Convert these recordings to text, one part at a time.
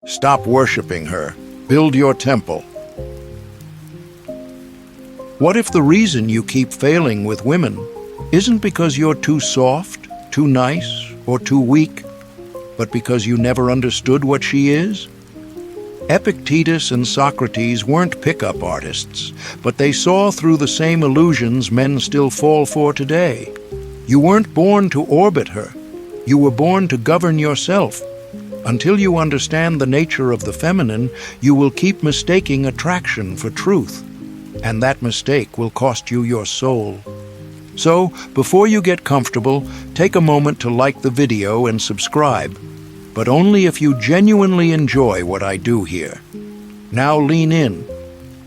Stop worshiping her. Build your temple. What if the reason you keep failing with women isn't because you're too soft, too nice, or too weak, but because you never understood what she is? Epictetus and Socrates weren't pickup artists, but they saw through the same illusions men still fall for today. You weren't born to orbit her. You were born to govern yourself. Until you understand the nature of the feminine, you will keep mistaking attraction for truth, and that mistake will cost you your soul. So, before you get comfortable, take a moment to like the video and subscribe, but only if you genuinely enjoy what I do here. Now lean in.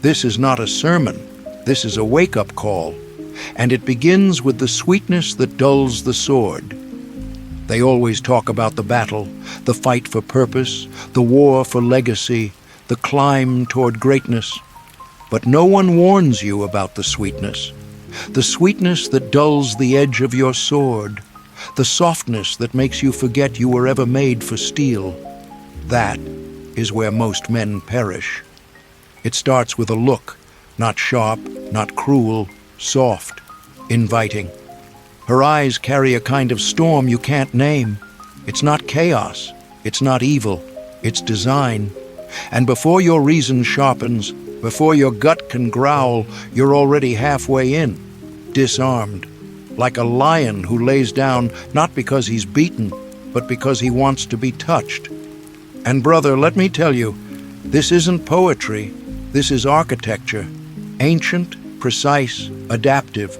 This is not a sermon. This is a wake-up call, and it begins with the sweetness that dulls the sword. They always talk about the battle, the fight for purpose, the war for legacy, the climb toward greatness. But no one warns you about the sweetness that dulls the edge of your sword, the softness that makes you forget you were ever made for steel. That is where most men perish. It starts with a look, not sharp, not cruel, soft, inviting. Her eyes carry a kind of storm you can't name. It's not chaos, it's not evil, it's design. And before your reason sharpens, before your gut can growl, you're already halfway in, disarmed, like a lion who lays down not because he's beaten, but because he wants to be touched. And brother, let me tell you, this isn't poetry, this is architecture, ancient, precise, adaptive.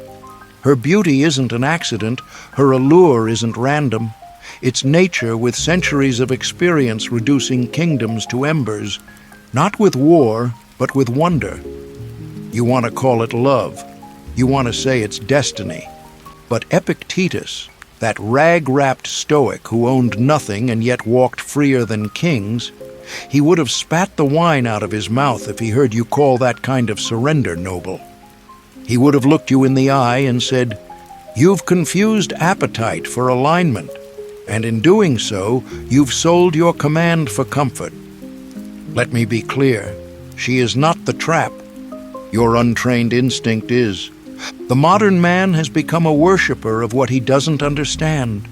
Her beauty isn't an accident, her allure isn't random. It's nature with centuries of experience reducing kingdoms to embers, not with war, but with wonder. You want to call it love. You want to say it's destiny. But Epictetus, that rag-wrapped stoic who owned nothing and yet walked freer than kings, he would have spat the wine out of his mouth if he heard you call that kind of surrender noble. He would have looked you in the eye and said, "You've confused appetite for alignment, and in doing so, you've sold your command for comfort." Let me be clear, she is not the trap. Your untrained instinct is. The modern man has become a worshiper of what he doesn't understand,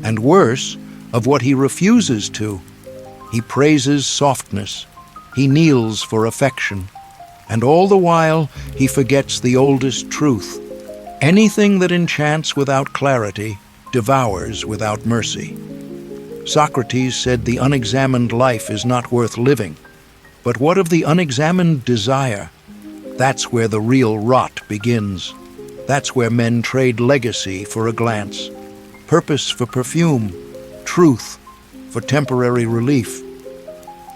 and worse, of what he refuses to. He praises softness. He kneels for affection. And all the while, he forgets the oldest truth. Anything that enchants without clarity devours without mercy. Socrates said the unexamined life is not worth living. But what of the unexamined desire? That's where the real rot begins. That's where men trade legacy for a glance, purpose for perfume, truth for temporary relief.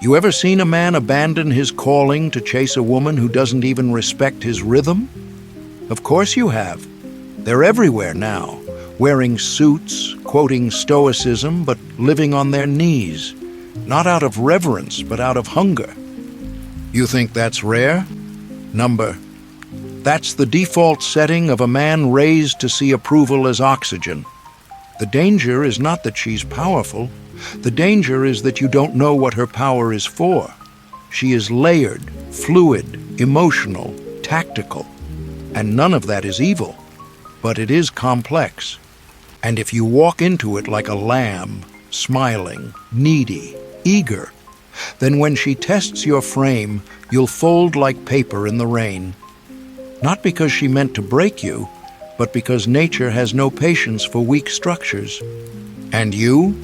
You ever seen a man abandon his calling to chase a woman who doesn't even respect his rhythm? Of course you have. They're everywhere now, wearing suits, quoting stoicism, but living on their knees, not out of reverence, but out of hunger. You think that's rare? Number. That's the default setting of a man raised to see approval as oxygen. The danger is not that she's powerful. The danger is that you don't know what her power is for. She is layered, fluid, emotional, tactical. And none of that is evil. But it is complex. And if you walk into it like a lamb, smiling, needy, eager, then when she tests your frame, you'll fold like paper in the rain. Not because she meant to break you, but because nature has no patience for weak structures. And you?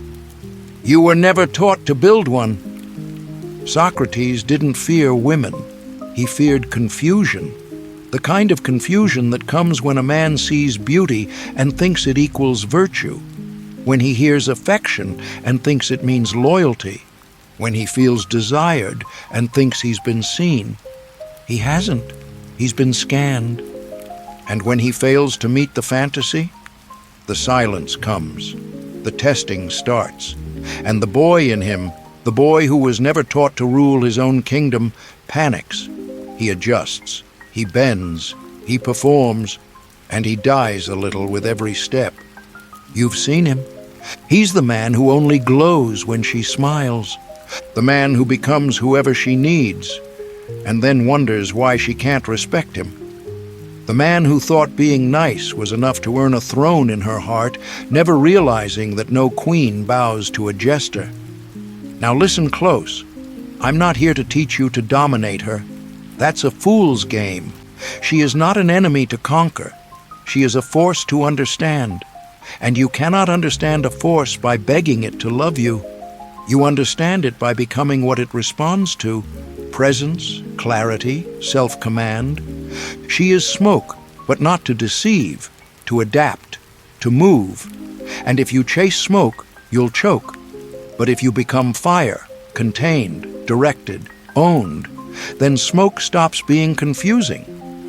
You were never taught to build one. Socrates didn't fear women. He feared confusion. The kind of confusion that comes when a man sees beauty and thinks it equals virtue, when he hears affection and thinks it means loyalty, when he feels desired and thinks he's been seen. He hasn't. He's been scanned. And when he fails to meet the fantasy, the silence comes. The testing starts. And the boy in him, the boy who was never taught to rule his own kingdom, panics. He adjusts. He bends. He performs. And he dies a little with every step. You've seen him. He's the man who only glows when she smiles, The man who becomes whoever she needs, and then wonders why she can't respect him. The man who thought being nice was enough to earn a throne in her heart, never realizing that no queen bows to a jester. Now listen close. I'm not here to teach you to dominate her. That's a fool's game. She is not an enemy to conquer. She is a force to understand. And you cannot understand a force by begging it to love you. You understand it by becoming what it responds to: presence, clarity, self-command. She is smoke, but not to deceive, to adapt, to move. And if you chase smoke, you'll choke. But if you become fire, contained, directed, owned, then smoke stops being confusing.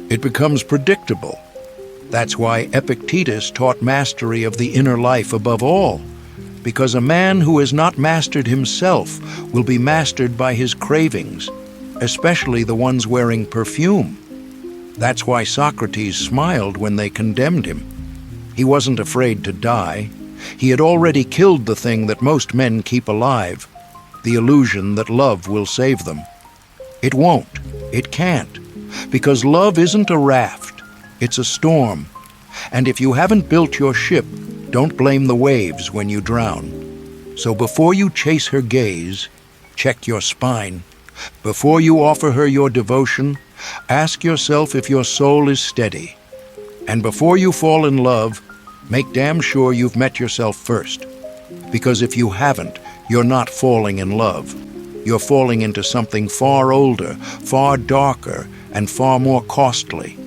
It becomes predictable. That's why Epictetus taught mastery of the inner life above all, because a man who has not mastered himself will be mastered by his cravings, especially the ones wearing perfume. That's why Socrates smiled when they condemned him. He wasn't afraid to die. He had already killed the thing that most men keep alive, the illusion that love will save them. It won't. It can't. Because love isn't a raft. It's a storm. And if you haven't built your ship, don't blame the waves when you drown. So before you chase her gaze, check your spine. Before you offer her your devotion, ask yourself if your soul is steady. And before you fall in love, make damn sure you've met yourself first. Because if you haven't, you're not falling in love. You're falling into something far older, far darker, and far more costly.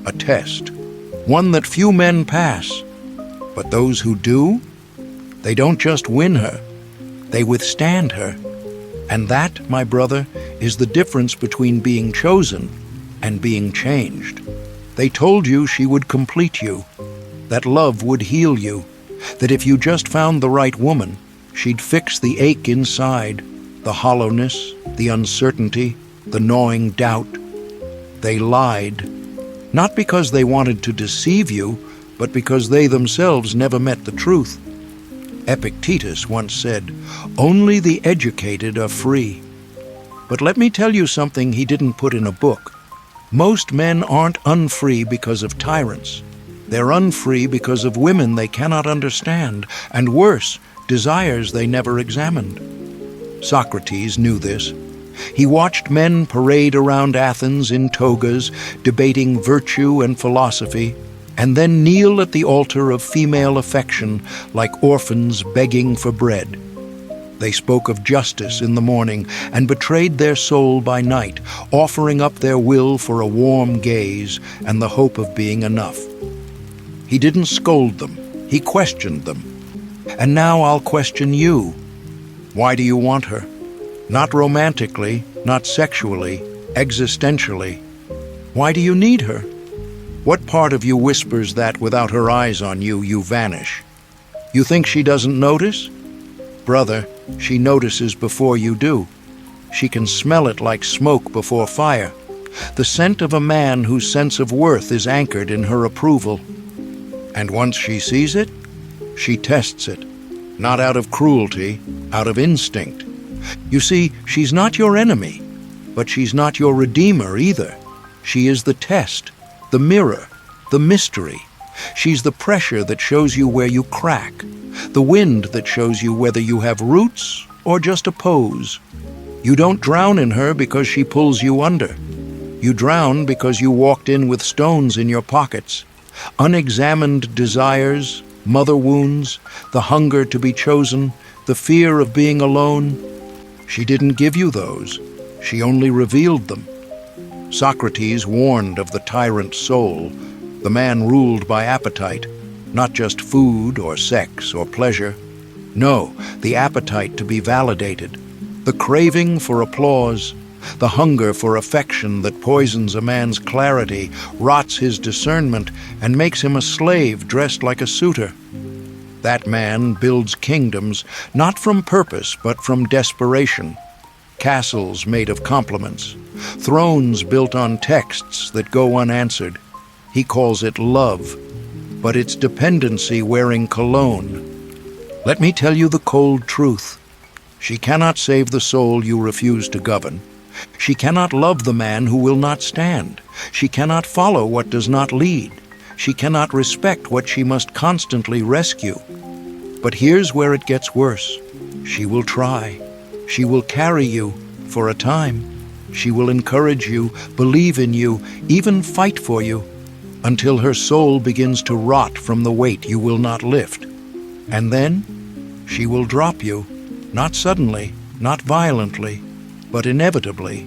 A test. One that few men pass. But those who do, they don't just win her, they withstand her. And that, my brother, is the difference between being chosen and being changed. They told you she would complete you, that love would heal you, that if you just found the right woman, she'd fix the ache inside, the hollowness, the uncertainty, the gnawing doubt. They lied, not because they wanted to deceive you, but because they themselves never met the truth. Epictetus once said, "Only the educated are free." But let me tell you something he didn't put in a book. Most men aren't unfree because of tyrants. They're unfree because of women they cannot understand, and worse, desires they never examined. Socrates knew this. He watched men parade around Athens in togas, debating virtue and philosophy, and then kneel at the altar of female affection like orphans begging for bread. They spoke of justice in the morning and betrayed their soul by night, offering up their will for a warm gaze and the hope of being enough. He didn't scold them, he questioned them. And now I'll question you. Why do you want her? Not romantically, not sexually, existentially. Why do you need her? What part of you whispers that without her eyes on you, you vanish? You think she doesn't notice? Brother, she notices before you do. She can smell it like smoke before fire. The scent of a man whose sense of worth is anchored in her approval. And once she sees it, she tests it. Not out of cruelty, out of instinct. You see, she's not your enemy, but she's not your redeemer either. She is the test, the mirror, the mystery. She's the pressure that shows you where you crack, the wind that shows you whether you have roots or just a pose. You don't drown in her because she pulls you under. You drown because you walked in with stones in your pockets, unexamined desires, mother wounds, the hunger to be chosen, the fear of being alone. She didn't give you those. She only revealed them. Socrates warned of the tyrant soul, the man ruled by appetite, not just food or sex or pleasure. No, the appetite to be validated, the craving for applause, the hunger for affection that poisons a man's clarity, rots his discernment, and makes him a slave dressed like a suitor. That man builds kingdoms, not from purpose, but from desperation. Castles made of compliments, thrones built on texts that go unanswered. He calls it love, but it's dependency wearing cologne. Let me tell you the cold truth. She cannot save the soul you refuse to govern. She cannot love the man who will not stand. She cannot follow what does not lead. She cannot respect what she must constantly rescue. But here's where it gets worse. She will try. She will carry you for a time. She will encourage you, believe in you, even fight for you, until her soul begins to rot from the weight you will not lift. And then she will drop you, not suddenly, not violently, but inevitably,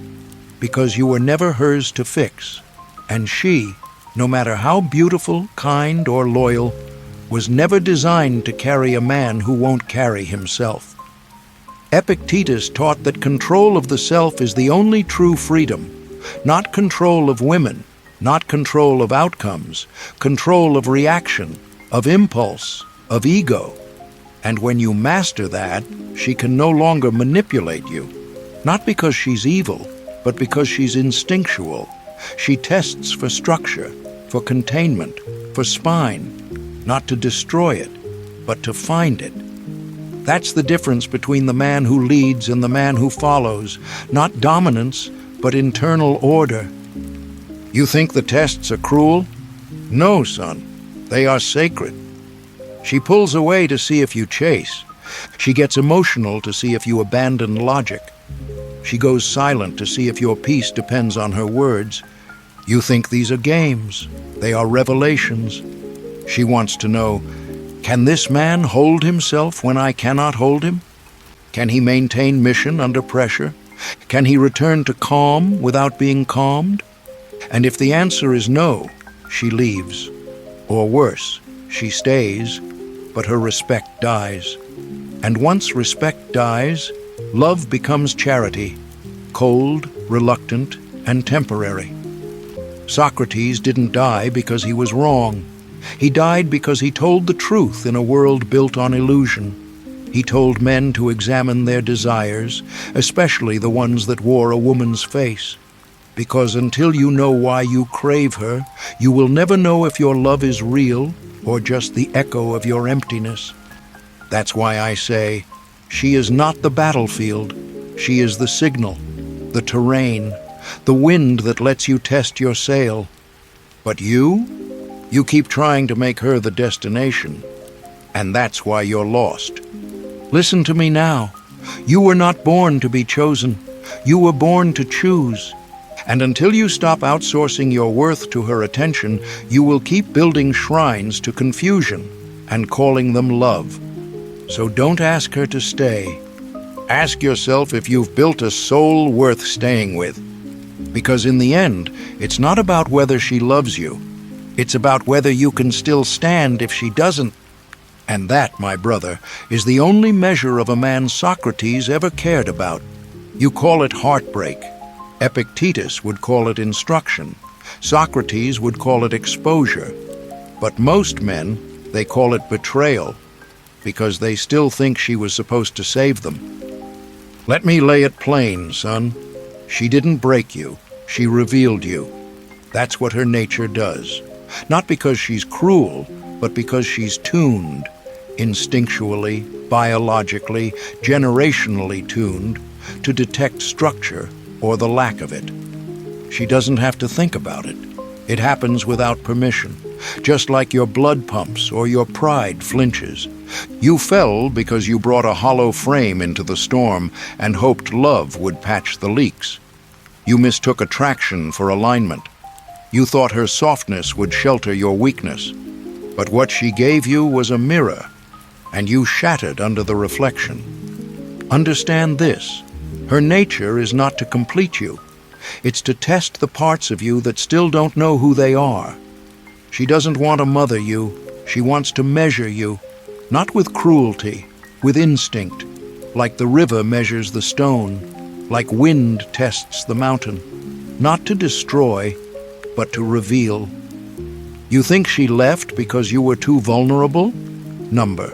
because you were never hers to fix. And she, no matter how beautiful, kind, or loyal, was never designed to carry a man who won't carry himself. Epictetus taught that control of the self is the only true freedom, not control of women, not control of outcomes, control of reaction, of impulse, of ego. And when you master that, she can no longer manipulate you, not because she's evil, but because she's instinctual. She tests for structure, for containment, for spine, not to destroy it, but to find it. That's the difference between the man who leads and the man who follows, not dominance, but internal order. You think the tests are cruel? No, son. They are sacred. She pulls away to see if you chase. She gets emotional to see if you abandon logic. She goes silent to see if your peace depends on her words. You think these are games. They are revelations. She wants to know, can this man hold himself when I cannot hold him? Can he maintain mission under pressure? Can he return to calm without being calmed? And if the answer is no, she leaves. Or worse, she stays, but her respect dies. And once respect dies, love becomes charity, cold, reluctant, and temporary. Socrates didn't die because he was wrong. He died because he told the truth in a world built on illusion. He told men to examine their desires, especially the ones that wore a woman's face. Because until you know why you crave her, you will never know if your love is real or just the echo of your emptiness. That's why I say, she is not the battlefield. She is the signal, the terrain, the wind that lets you test your sail. But you keep trying to make her the destination, and that's why you're lost. Listen to me now. You were not born to be chosen. You were born to choose. And until you stop outsourcing your worth to her attention, you will keep building shrines to confusion and calling them love. So don't ask her to stay. Ask yourself if you've built a soul worth staying with. Because in the end, it's not about whether she loves you. It's about whether you can still stand if she doesn't. And that, my brother, is the only measure of a man Socrates ever cared about. You call it heartbreak. Epictetus would call it instruction. Socrates would call it exposure. But most men, they call it betrayal, because they still think she was supposed to save them. Let me lay it plain, son. She didn't break you. She revealed you. That's what her nature does. Not because she's cruel, but because she's tuned, instinctually, biologically, generationally tuned, to detect structure or the lack of it. She doesn't have to think about it. It happens without permission, just like your blood pumps or your pride flinches. You fell because you brought a hollow frame into the storm and hoped love would patch the leaks. You mistook attraction for alignment. You thought her softness would shelter your weakness. But what she gave you was a mirror, and you shattered under the reflection. Understand this. Her nature is not to complete you. It's to test the parts of you that still don't know who they are. She doesn't want to mother you. She wants to measure you, not with cruelty, with instinct, like the river measures the stone, like wind tests the mountain, not to destroy, but to reveal. You think she left because you were too vulnerable? Number.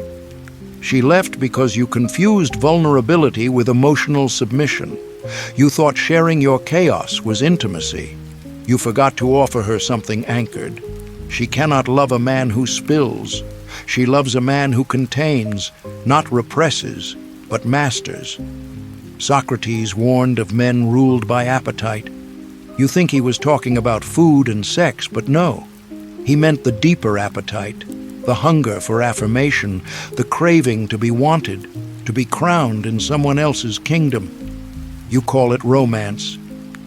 She left because you confused vulnerability with emotional submission. You thought sharing your chaos was intimacy. You forgot to offer her something anchored. She cannot love a man who spills. She loves a man who contains, not represses. but masters. Socrates warned of men ruled by appetite. You think he was talking about food and sex, but no. He meant the deeper appetite, the hunger for affirmation, the craving to be wanted, to be crowned in someone else's kingdom. You call it romance.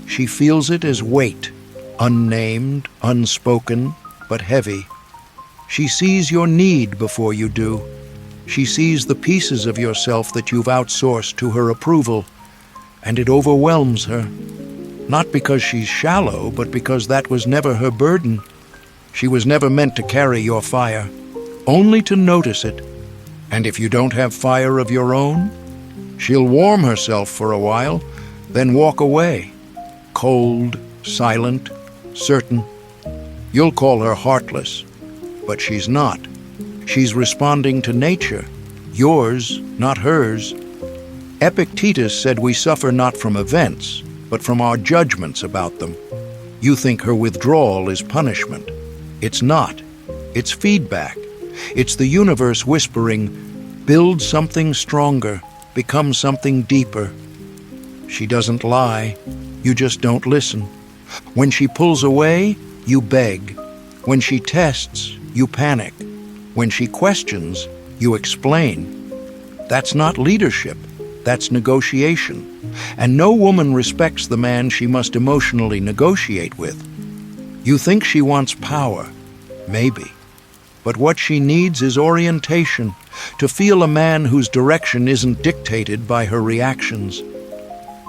She feels it as weight, unnamed, unspoken, but heavy. She sees your need before you do. She sees the pieces of yourself that you've outsourced to her approval, and it overwhelms her. Not because she's shallow, but because that was never her burden. She was never meant to carry your fire, only to notice it. And if you don't have fire of your own, she'll warm herself for a while, then walk away, cold, silent, certain. You'll call her heartless, but she's not. She's responding to nature, yours, not hers. Epictetus said we suffer not from events, but from our judgments about them. You think her withdrawal is punishment. It's not. It's feedback. It's the universe whispering, build something stronger, become something deeper. She doesn't lie. You just don't listen. When she pulls away, you beg. When she tests, you panic. When she questions, you explain. That's not leadership. That's negotiation. And no woman respects the man she must emotionally negotiate with. You think she wants power. Maybe. But what she needs is orientation, to feel a man whose direction isn't dictated by her reactions.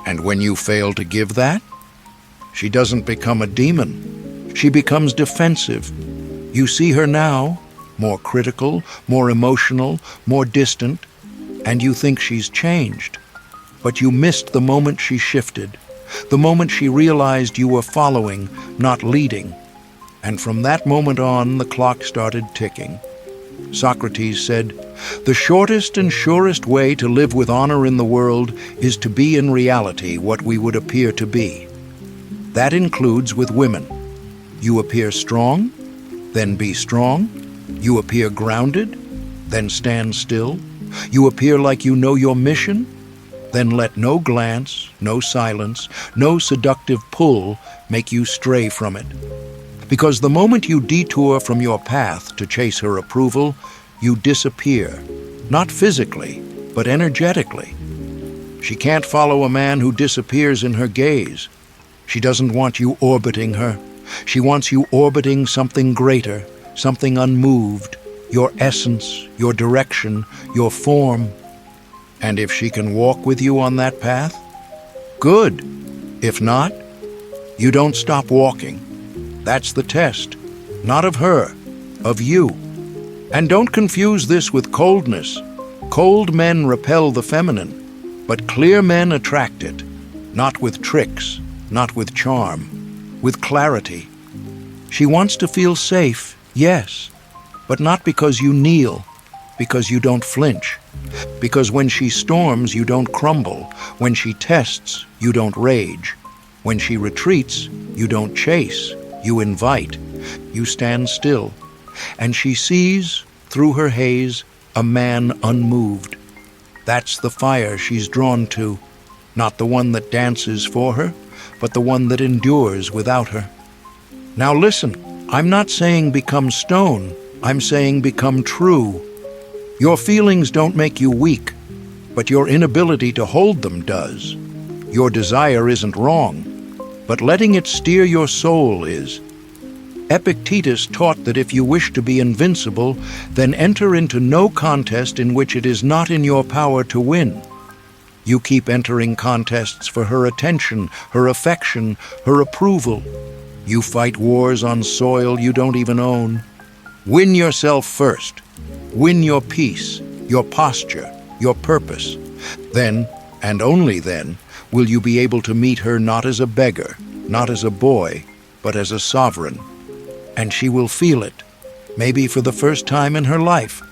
And when you fail to give that, she doesn't become a demon. She becomes defensive. You see her now, more critical, more emotional, more distant, and you think she's changed. But you missed the moment she shifted, the moment she realized you were following, not leading. And from that moment on, the clock started ticking. Socrates said, "The shortest and surest way to live with honor in the world is to be in reality what we would appear to be." That includes with women. You appear strong, then be strong. You appear grounded, then stand still. You appear like you know your mission, then let no glance, no silence, no seductive pull make you stray from it. Because the moment you detour from your path to chase her approval, you disappear, not physically, but energetically. She can't follow a man who disappears in her gaze. She doesn't want you orbiting her. She wants you orbiting something greater, something unmoved, your essence, your direction, your form. And if she can walk with you on that path, good. If not, you don't stop walking. That's the test, not of her, of you. And don't confuse this with coldness. Cold men repel the feminine, but clear men attract it, not with tricks, not with charm, with clarity. She wants to feel safe, yes, but not because you kneel, because you don't flinch, because when she storms, you don't crumble, when she tests, you don't rage, when she retreats, you don't chase, you invite, you stand still, and she sees, through her haze, a man unmoved. That's the fire she's drawn to, not the one that dances for her, but the one that endures without her. Now listen, I'm not saying become stone, I'm saying become true. Your feelings don't make you weak, but your inability to hold them does. Your desire isn't wrong, but letting it steer your soul is. Epictetus taught that if you wish to be invincible, then enter into no contest in which it is not in your power to win. You keep entering contests for her attention, her affection, her approval. You fight wars on soil you don't even own. Win yourself first. Win your peace, your posture, your purpose. Then, and only then, will you be able to meet her not as a beggar, not as a boy, but as a sovereign. And she will feel it, maybe for the first time in her life.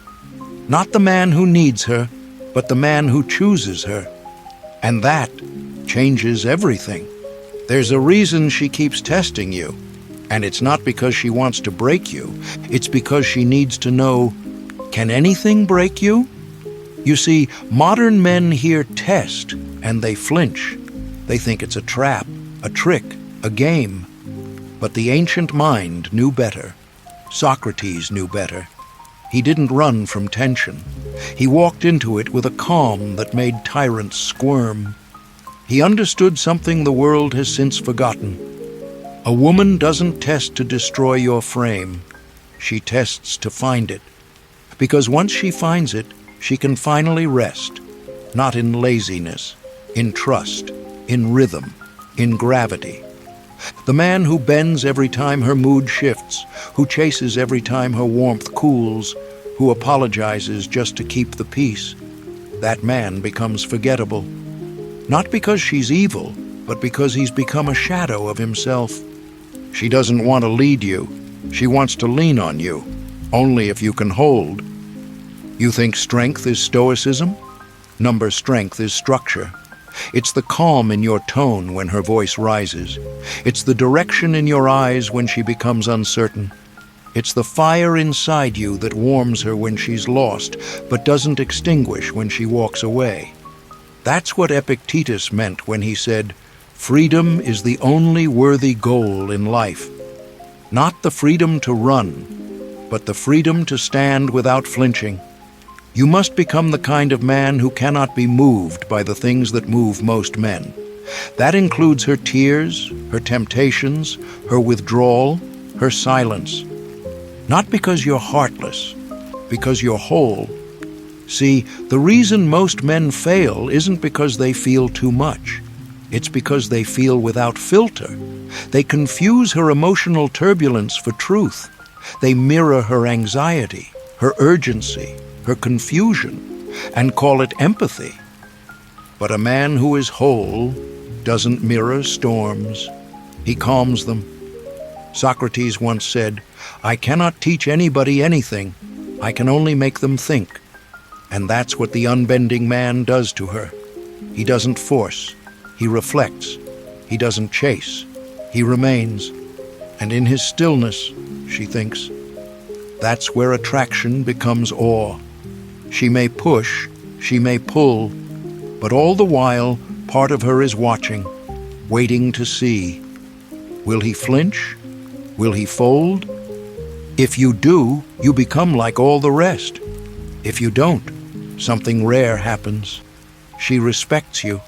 Not the man who needs her, but the man who chooses her. And that changes everything. There's a reason she keeps testing you, and it's not because she wants to break you. It's because she needs to know, can anything break you? You see, modern men hear test and they flinch. They think it's a trap, a trick, a game. But the ancient mind knew better. Socrates knew better. He didn't run from tension. He walked into it with a calm that made tyrants squirm. He understood something the world has since forgotten. A woman doesn't test to destroy your frame. She tests to find it. Because once she finds it, she can finally rest, not in laziness, in trust, in rhythm, in gravity. The man who bends every time her mood shifts, who chases every time her warmth cools, who apologizes just to keep the peace, that man becomes forgettable. Not because she's evil, but because he's become a shadow of himself. She doesn't want to lead you. She wants to lean on you, only if you can hold. You think strength is stoicism? Number strength is structure. It's the calm in your tone when her voice rises. It's the direction in your eyes when she becomes uncertain. It's the fire inside you that warms her when she's lost, but doesn't extinguish when she walks away. That's what Epictetus meant when he said, "Freedom is the only worthy goal in life." Not the freedom to run, but the freedom to stand without flinching. You must become the kind of man who cannot be moved by the things that move most men. That includes her tears, her temptations, her withdrawal, her silence. Not because you're heartless, because you're whole. See, the reason most men fail isn't because they feel too much. It's because they feel without filter. They confuse her emotional turbulence for truth. They mirror her anxiety, her urgency, her confusion, and call it empathy. But a man who is whole doesn't mirror storms. He calms them. Socrates once said, "I cannot teach anybody anything. I can only make them think." And that's what the unbending man does to her. He doesn't force. He reflects. He doesn't chase. He remains. And in his stillness, she thinks, that's where attraction becomes awe. She may push, she may pull, but all the while, part of her is watching, waiting to see. Will he flinch? Will he fold? If you do, you become like all the rest. If you don't, something rare happens. She respects you,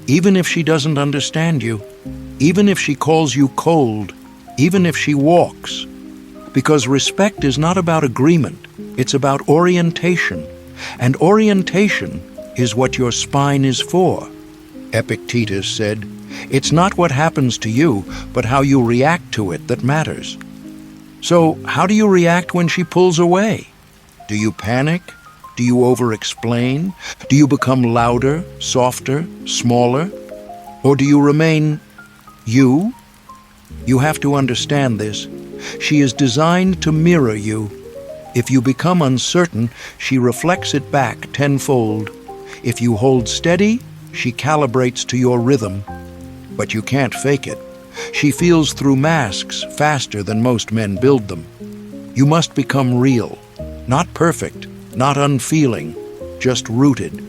even if she doesn't understand you, even if she calls you cold, even if she walks. Because respect is not about agreement, it's about orientation. And orientation is what your spine is for. Epictetus said, "It's not what happens to you, but how you react to it that matters." So, how do you react when she pulls away? Do you panic? Do you over-explain? Do you become louder, softer, smaller? Or do you remain you? You have to understand this. She is designed to mirror you. If you become uncertain, she reflects it back tenfold. If you hold steady, she calibrates to your rhythm. But you can't fake it. She feels through masks faster than most men build them. You must become real, not perfect, not unfeeling, just rooted.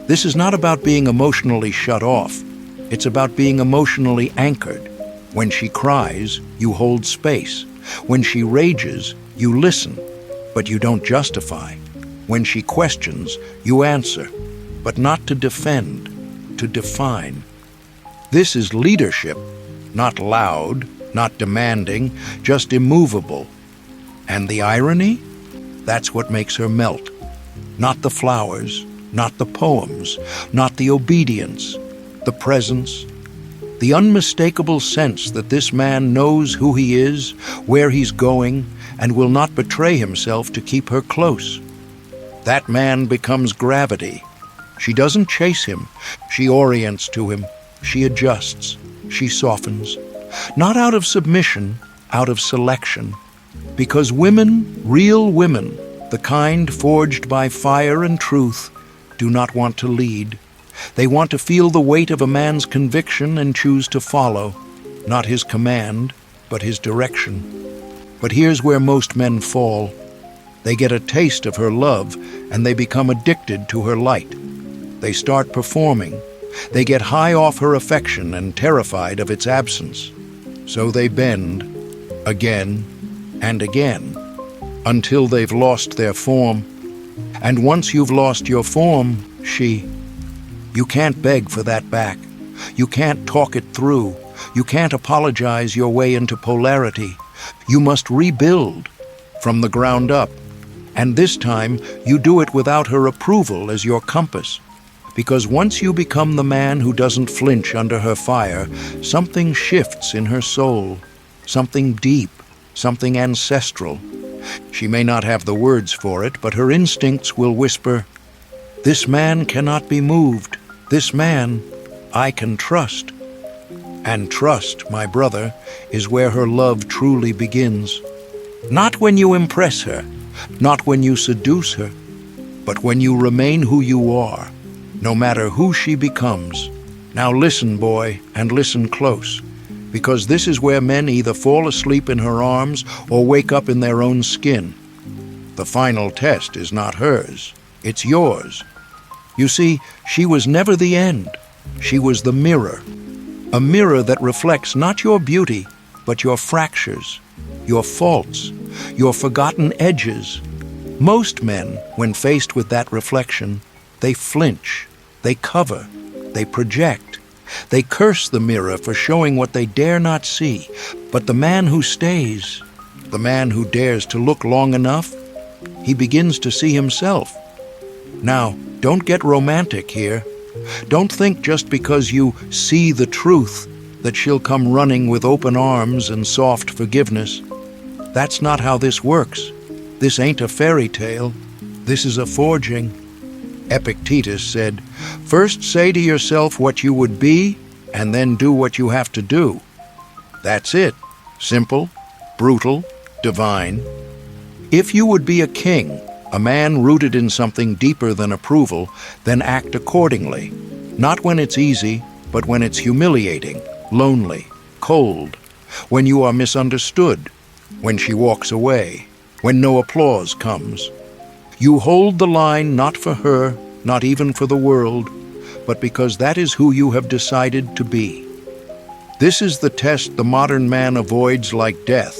This is not about being emotionally shut off. It's about being emotionally anchored. When she cries, you hold space. When she rages, you listen, but you don't justify. When she questions, you answer, but not to defend, to define. This is leadership, not loud, not demanding, just immovable. And the irony? That's what makes her melt. Not the flowers, not the poems, not the obedience, the presence, the unmistakable sense that this man knows who he is, where he's going, and will not betray himself to keep her close. That man becomes gravity. She doesn't chase him. She orients to him. She adjusts. She softens. Not out of submission, out of selection. Because women, real women, the kind forged by fire and truth, do not want to lead. They want to feel the weight of a man's conviction and choose to follow, not his command, but his direction. But here's where most men fall. They get a taste of her love, and they become addicted to her light. They start performing. They get high off her affection and terrified of its absence. So they bend, again and again, until they've lost their form. And once you've lost your form, you can't beg for that back. You can't talk it through. You can't apologize your way into polarity. You must rebuild from the ground up. And this time, you do it without her approval as your compass. Because once you become the man who doesn't flinch under her fire, something shifts in her soul, something deep, something ancestral. She may not have the words for it, but her instincts will whisper, "This man cannot be moved. This man I can trust." And trust, my brother, is where her love truly begins. Not when you impress her, not when you seduce her, but when you remain who you are, no matter who she becomes. Now listen, boy, and listen close, because this is where men either fall asleep in her arms or wake up in their own skin. The final test is not hers, it's yours. You see, she was never the end. She was the mirror. A mirror that reflects not your beauty, but your fractures, your faults, your forgotten edges. Most men, when faced with that reflection, they flinch, they cover, they project. They curse the mirror for showing what they dare not see. But the man who stays, the man who dares to look long enough, he begins to see himself. Now, don't get romantic here. Don't think just because you see the truth that she'll come running with open arms and soft forgiveness. That's not how this works. This ain't a fairy tale. This is a forging. Epictetus said, "First say to yourself what you would be, and then do what you have to do." That's it. Simple, brutal, divine. If you would be a king, a man rooted in something deeper than approval, then act accordingly. Not when it's easy, but when it's humiliating, lonely, cold, when you are misunderstood, when she walks away, when no applause comes. You hold the line not for her, not even for the world, but because that is who you have decided to be. This is the test the modern man avoids like death.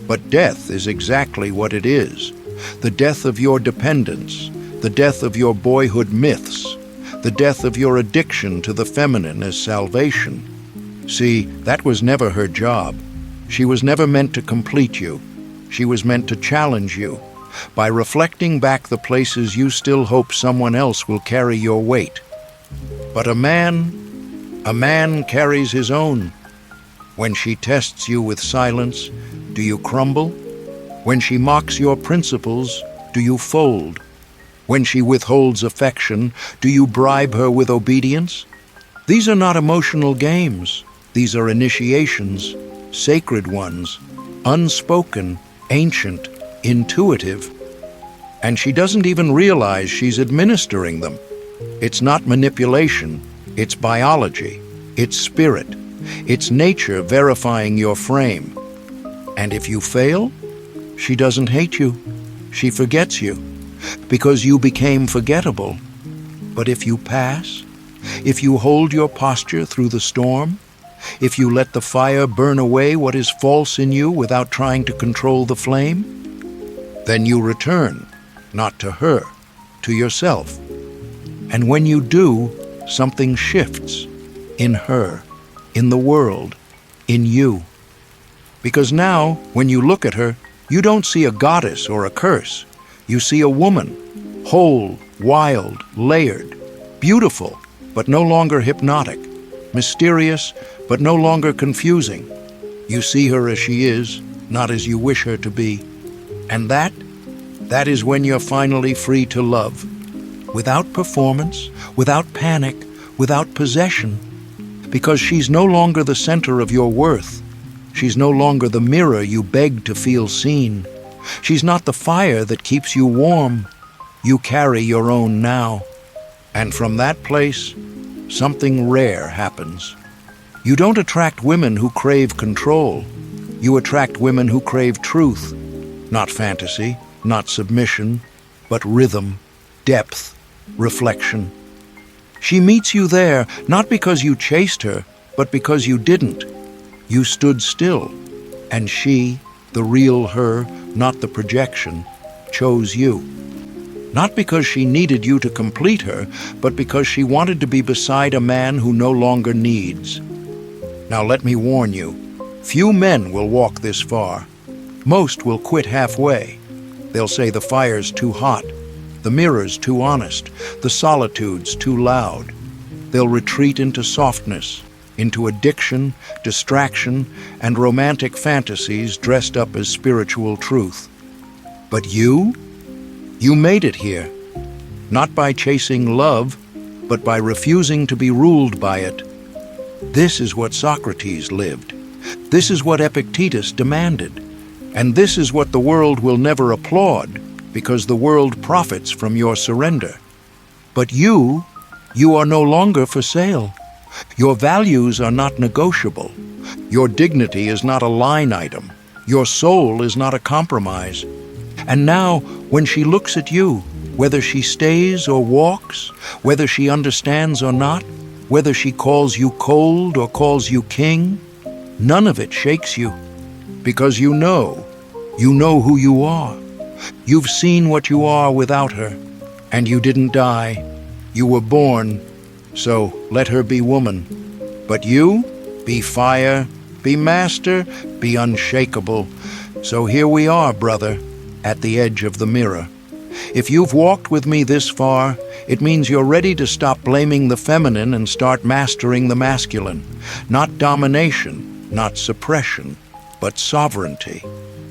But death is exactly what it is. The death of your dependence, the death of your boyhood myths, the death of your addiction to the feminine as salvation. See, that was never her job. She was never meant to complete you. She was meant to challenge you by reflecting back the places you still hope someone else will carry your weight. But a man carries his own. When she tests you with silence, do you crumble? When she mocks your principles, do you fold? When she withholds affection, do you bribe her with obedience? These are not emotional games. These are initiations, sacred ones, unspoken, ancient, intuitive. And she doesn't even realize she's administering them. It's not manipulation, it's biology, it's spirit, it's nature verifying your frame. And if you fail, she doesn't hate you, she forgets you, because you became forgettable. But if you pass, if you hold your posture through the storm, if you let the fire burn away what is false in you without trying to control the flame, then you return, not to her, to yourself. And when you do, something shifts in her, in the world, in you. Because now, when you look at her, you don't see a goddess or a curse. You see a woman, whole, wild, layered, beautiful, but no longer hypnotic, mysterious, but no longer confusing. You see her as she is, not as you wish her to be. And that is when you're finally free to love. Without performance, without panic, without possession. Because she's no longer the center of your worth. She's no longer the mirror you beg to feel seen. She's not the fire that keeps you warm. You carry your own now. And from that place, something rare happens. You don't attract women who crave control. You attract women who crave truth. Not fantasy, not submission, but rhythm. depth, reflection. She meets you there not because you chased her, but because you didn't. You stood still, and she, the real her, not the projection, chose you. Not because she needed you to complete her, but because she wanted to be beside a man who no longer needs. Now let me warn you, few men will walk this far. Most will quit halfway. They'll say the fire's too hot, the mirror's too honest, the solitude's too loud. They'll retreat into softness, into addiction, distraction, and romantic fantasies dressed up as spiritual truth. But you made it here, not by chasing love, but by refusing to be ruled by it. This is what Socrates lived. This is what Epictetus demanded. And this is what the world will never applaud, because the world profits from your surrender. But you are no longer for sale. Your values are not negotiable. Your dignity is not a line item. Your soul is not a compromise. And now, when she looks at you, whether she stays or walks, whether she understands or not, whether she calls you cold or calls you king, none of it shakes you. Because you know who you are. You've seen what you are without her, and you didn't die. You were born, so let her be woman. But you, be fire, be master, be unshakable. So here we are, brother, at the edge of the mirror. If you've walked with me this far, it means you're ready to stop blaming the feminine and start mastering the masculine. Not domination, not suppression, but sovereignty.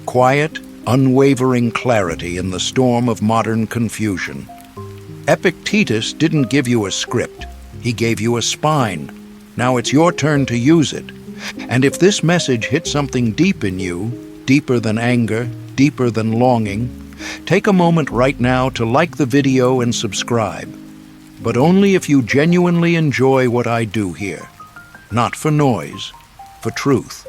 Quiet, unwavering clarity in the storm of modern confusion. Epictetus didn't give you a script. He gave you a spine. Now it's your turn to use it. And if this message hit something deep in you, deeper than anger, deeper than longing, take a moment right now to like the video and subscribe. But only if you genuinely enjoy what I do here. Not for noise, for truth.